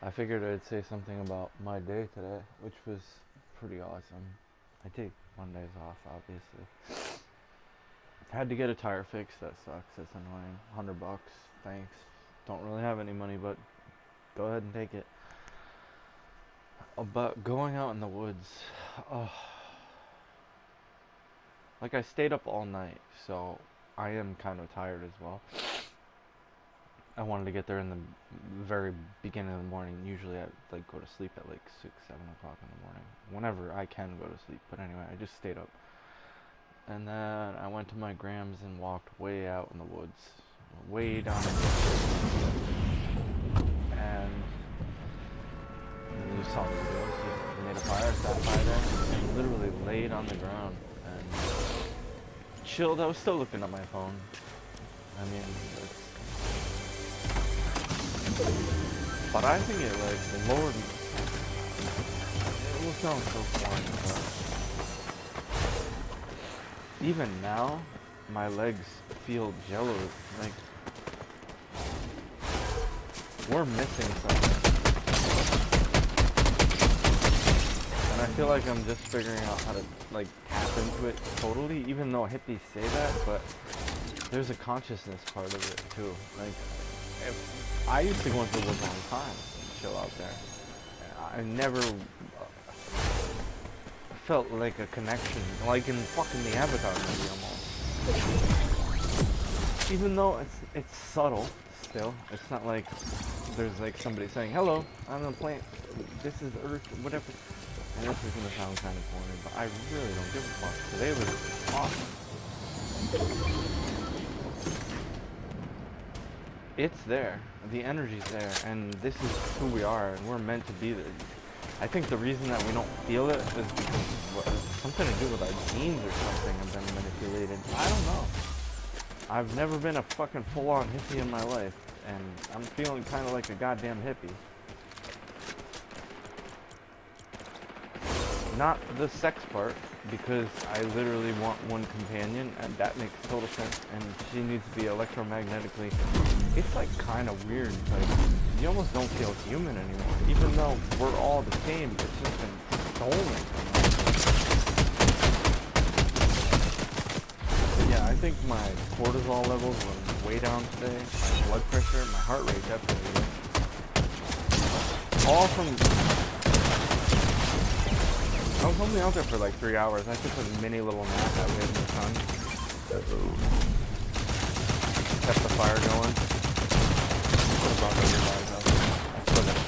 I figured I'd say something about my day today, which was pretty awesome. I take Mondays off, obviously. Had to get a tire fixed. That sucks. That's annoying. $100. Thanks. Don't really have any money, but go ahead and take it. About going out in the woods. Oh, like I stayed up all night, so I am kind of tired as well. I wanted to get there in the very beginning of the morning. Usually I like go to sleep at like 6, 7 o'clock in the morning. Whenever I can go to sleep. But anyway, I just stayed up. And then I went to my Grams and walked way out in the woods. Way down in the woods. And you saw the videos. He made a fire, sat by there, and literally laid on the ground and chilled. I was still looking at my phone. I mean, but I think it like lowered. It will sound so foreign, but even now, my legs feel jello. Like we're missing something, and I feel like I'm just figuring out how to like tap into it totally. Even though hippies say that, but there's a consciousness part of it too. Like if I used to go into the woods all the time and chill out there. I never felt like a connection, like in fucking the Avatar movie almost. Even though it's subtle, still, it's not like there's like somebody saying, "Hello, I'm a plant. This is Earth, whatever." And this is gonna sound kind of corny, but I really don't give a fuck. Today was awesome. It's there. The energy's there, and this is who we are, and we're meant to be there. I think the reason that we don't feel it is because it's something to do with our genes or something have been manipulated. I don't know. I've never been a fucking full-on hippie in my life, and I'm feeling kind of like a goddamn hippie. Not the sex part, because I literally want one companion, and that makes total sense, and she needs to be electromagnetically. It's like kind of weird, like, you almost don't feel human anymore, even though we're all the same. It's just been stolen from us. But yeah, I think my cortisol levels were way down today, my blood pressure, my heart rate definitely. All from... I was only out there for like 3 hours. I took a mini little nap out in the sun. Kept the fire going. What about your guys out there? I still got to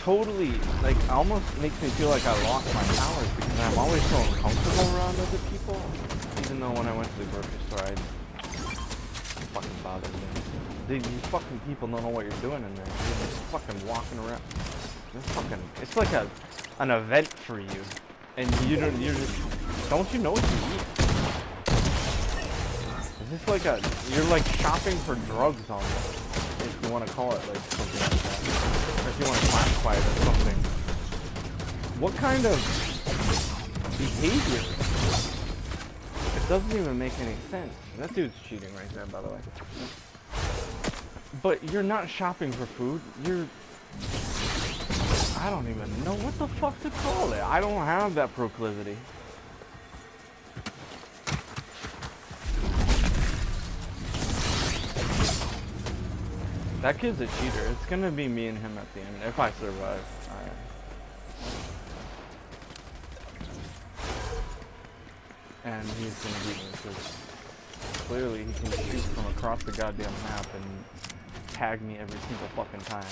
totally, like, almost makes me feel like I lost my powers because I'm always so uncomfortable around other people. Even though when I went to the grocery store, it fucking bothered me. These fucking people don't know what you're doing in there. You're just fucking walking around. It's like an event for you, and you're don't you know what you eat? Is this like you're like shopping for drugs almost, if you want to call it like something like that, or if you want to classify it as something. What kind of behavior? It doesn't even make any sense. That dude's cheating right there, by the way. But you're not shopping for food, I don't even know what the fuck to call it. I don't have that proclivity. That kid's a cheater. It's gonna be me and him at the end, if I survive. And he's gonna beat me, because clearly he can shoot from across the goddamn map and tag me every single fucking time.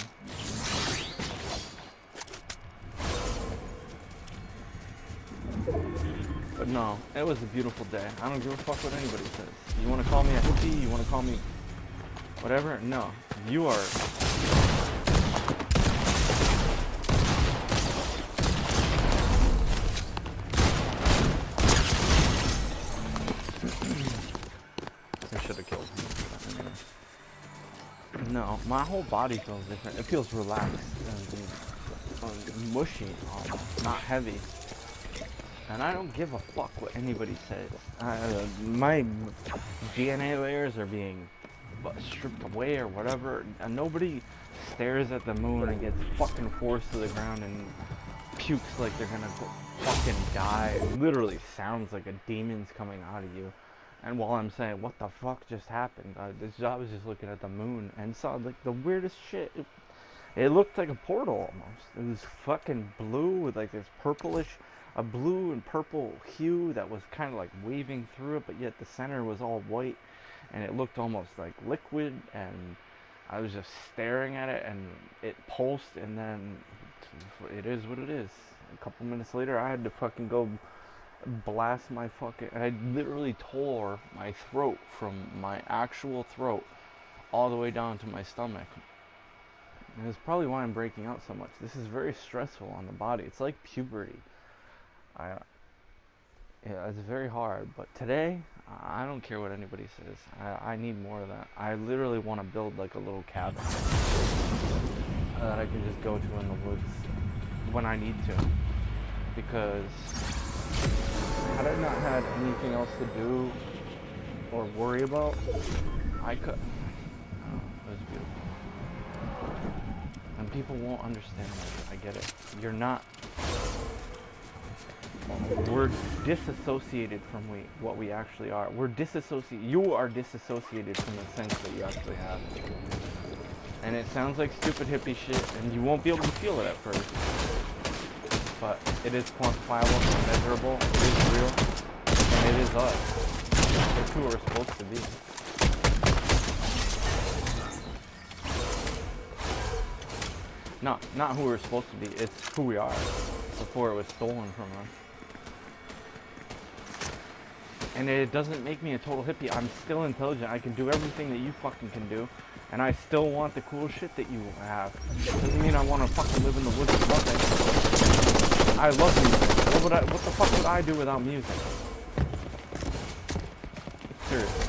But no, it was a beautiful day. I don't give a fuck what anybody says. You want to call me a hippie? You want to call me whatever? No, you are. I should have killed him. No, my whole body feels different. It feels relaxed and mushy, almost, not heavy. And I don't give a fuck what anybody says. My DNA layers are being stripped away or whatever, and nobody stares at the moon and gets fucking forced to the ground and pukes like they're gonna fucking die. It literally sounds like a demon's coming out of you. And while I'm saying, what the fuck just happened? I was just looking at the moon and saw like the weirdest shit. It looked like a portal almost. It was fucking blue with like this purplish, a blue and purple hue that was kind of like waving through it, but yet the center was all white, and it looked almost like liquid. And I was just staring at it, and it pulsed, and then it is what it is. A couple minutes later, I had to fucking go blast my fucking. I literally tore my throat from my actual throat all the way down to my stomach. And it's probably why I'm breaking out so much. This is very stressful on the body. It's like puberty. Yeah, it's very hard. But today, I don't care what anybody says. I need more of that. I literally want to build like a little cabin that I can just go to in the woods when I need to. Because had I not had anything else to do or worry about, I could. Oh, it was beautiful. And people won't understand that. I get it. You're not. We're disassociated from what we actually are. We're disassociated. You are disassociated from the sense that you actually have. And it sounds like stupid hippie shit, and you won't be able to feel it at first. But it is quantifiable, measurable, it is real, and it is us. It's who we're supposed to be. Not who we're supposed to be, it's who we are before it was stolen from us. And it doesn't make me a total hippie. I'm still intelligent. I can do everything that you fucking can do. And I still want the cool shit that you have. Doesn't mean I want to fucking live in the woods with nothing. I love music. What the fuck would I do without music? Seriously.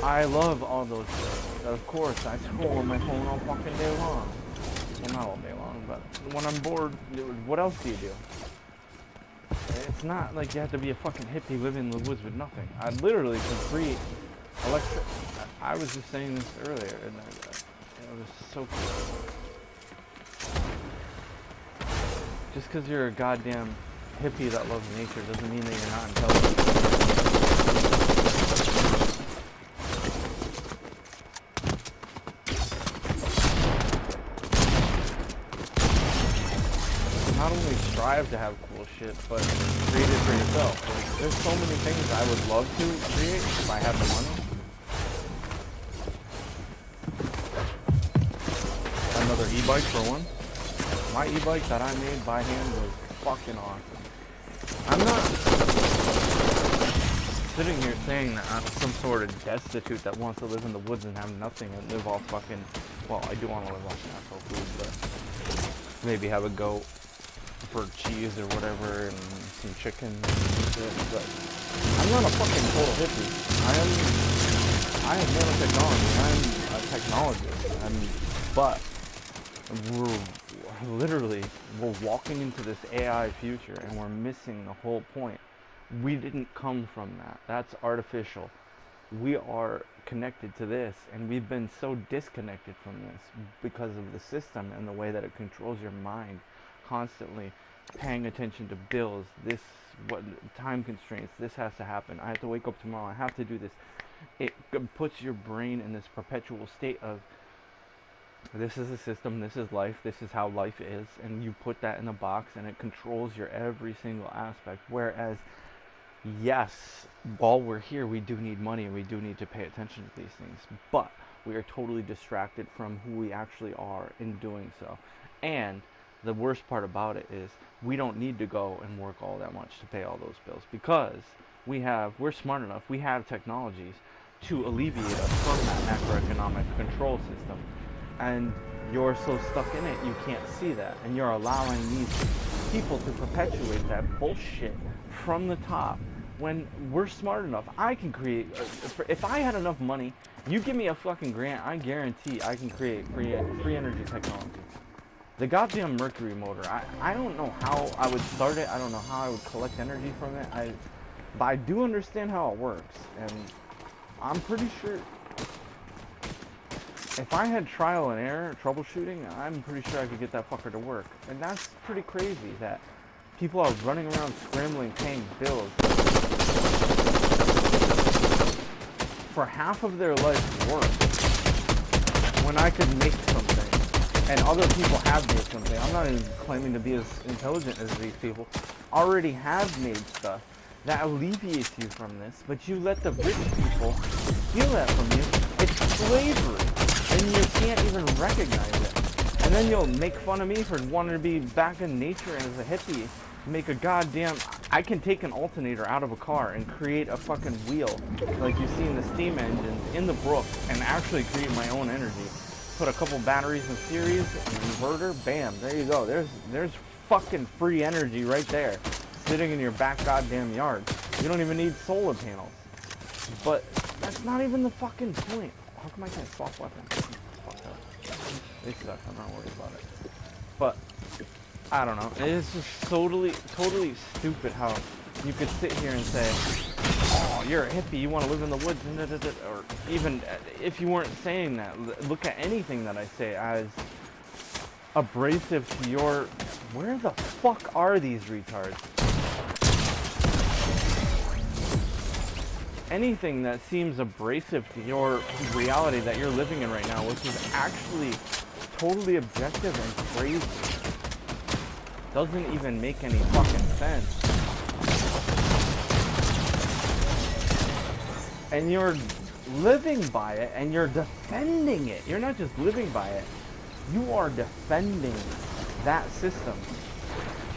I love all those things. Of course, I scroll on my phone all fucking day long. Well, not all day long, but when I'm bored, what else do you do? It's not like you have to be a fucking hippie living in the woods with nothing. I literally can create I was just saying this earlier, and it was so cool. Just because you're a goddamn hippie that loves nature doesn't mean that you're not intelligent. Not only strive to have cool shit, but create it for yourself. Like, there's so many things I would love to create if I had the money. Another e-bike for one. My e-bike that I made by hand was fucking awesome. I'm not sitting here saying that I'm some sort of destitute that wants to live in the woods and have nothing and live off fucking, well, I do want to live off natural food, but maybe have a goat for cheese or whatever and some chicken and shit, but I'm not a fucking total hippie. I am nanotechnology. I'm a technologist. But we're walking into this AI future and we're missing the whole point. We didn't come from that. That's artificial. We are connected to this, and we've been so disconnected from this because of the system and the way that it controls your mind, constantly paying attention to bills, this, what time constraints, this has to happen, I have to wake up tomorrow, I have to do this. It puts your brain in this perpetual state of, this is a system, this is life, this is how life is, and you put that in a box and it controls your every single aspect. Whereas, yes, while we're here, we do need money and we do need to pay attention to these things, but we are totally distracted from who we actually are in doing so. And the worst part about it is we don't need to go and work all that much to pay all those bills, because we're smart enough, we have technologies to alleviate us from that macroeconomic control system. And you're so stuck in it, you can't see that. And you're allowing these people to perpetuate that bullshit from the top. When we're smart enough, I can create, if I had enough money, you give me a fucking grant, I guarantee I can create free energy technology. The goddamn Mercury motor, I don't know how I would start it, I don't know how I would collect energy from it, but I do understand how it works. And I'm pretty sure if I had trial and error troubleshooting, I'm pretty sure I could get that fucker to work. And that's pretty crazy that people are running around scrambling, paying bills for half of their life's work when I could make something. And other people have made something. I'm not even claiming to be as intelligent as these people. Already have made stuff that alleviates you from this, but you let the rich people steal that from you. It's slavery, and you can't even recognize it. And then you'll make fun of me for wanting to be back in nature and as a hippie, make a goddamn... I can take an alternator out of a car and create a fucking wheel, like you see in the steam engines in the brook, and actually create my own energy. Put a couple batteries in series, an inverter, bam, there you go. There's fucking free energy right there, sitting in your back goddamn yard. You don't even need solar panels. But that's not even the fucking point. How come I can't swap weapons? Fuck that. They suck, I'm not worried about it. But I don't know. It's just totally stupid how you could sit here and say, oh, you're a hippie, you want to live in the woods, or even if you weren't saying that, look at anything that I say as abrasive to your... Where the fuck are these retards? Anything that seems abrasive to your reality that you're living in right now, which is actually totally objective and crazy, doesn't even make any fucking sense. And you're living by it, and you're defending it. You're not just living by it. You are defending that system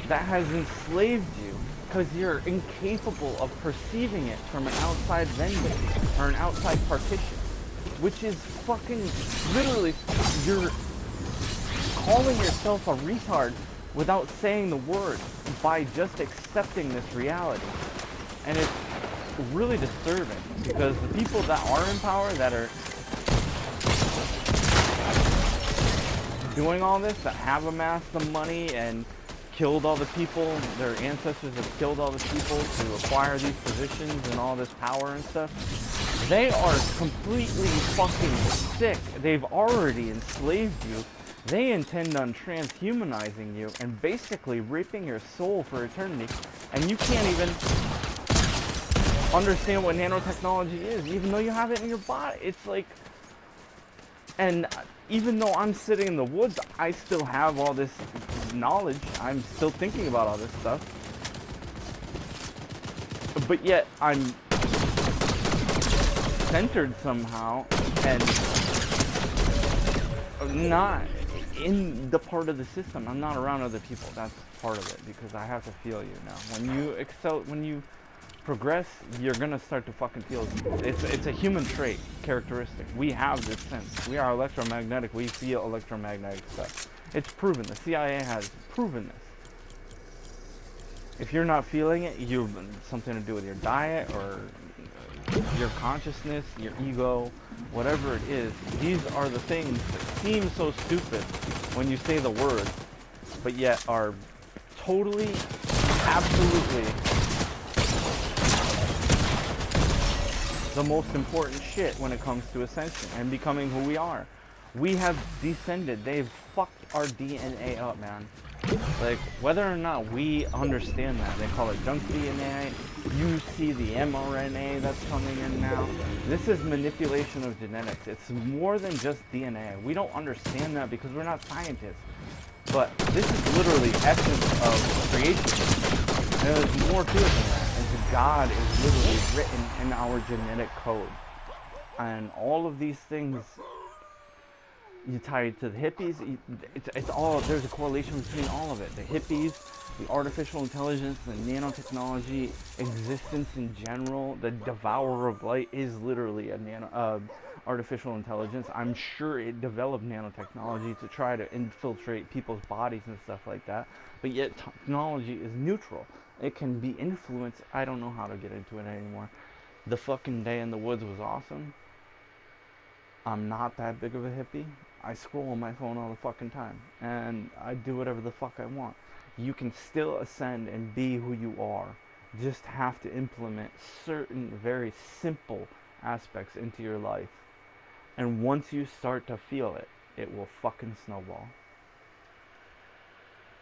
that has enslaved you because you're incapable of perceiving it from an outside vendor or an outside partition, which is fucking literally, you're calling yourself a retard without saying the word by just accepting this reality. And it's really disturbing because the people that are in power, that are doing all this, that have amassed the money and killed all the people, their ancestors have killed all the people to acquire these positions and all this power and stuff, they are completely fucking sick. They've already enslaved you. They intend on transhumanizing you and basically raping your soul for eternity, and you can't even understand what nanotechnology is, even though you have it in your body. It's like, and even though I'm sitting in the woods, I still have all this knowledge. I'm still thinking about all this stuff. But yet, I'm centered somehow and not in the part of the system. I'm not around other people. That's part of it, because I have to feel you now. When you excel, when you progress, you're gonna start to fucking feel it. It's a human trait, characteristic. We have this sense. We are electromagnetic. We feel electromagnetic stuff. It's proven. The CIA has proven this. If you're not feeling it, you've something to do with your diet or your consciousness, your ego, whatever it is. These are the things that seem so stupid when you say the word, but yet are totally, absolutely the most important shit when it comes to ascension and becoming who we are. We have descended. They've fucked our DNA up, man. Like, whether or not we understand that, they call it junk DNA. You see the mRNA that's coming in now. This is manipulation of genetics. It's more than just DNA. We don't understand that because we're not scientists. But this is literally essence of creation. There's more to it than that. And God is literally written in our genetic code. And all of these things, you tie it to the hippies, it's all, there's a correlation between all of it. The hippies, the artificial intelligence, the nanotechnology, existence in general, the devourer of light is literally a artificial intelligence. I'm sure it developed nanotechnology to try to infiltrate people's bodies and stuff like that. But yet technology is neutral. It can be influenced. I don't know how to get into it anymore. The fucking day in the woods was awesome. I'm not that big of a hippie. I scroll on my phone all the fucking time. And I do whatever the fuck I want. You can still ascend and be who you are. Just have to implement certain very simple aspects into your life. And once you start to feel it, it will fucking snowball.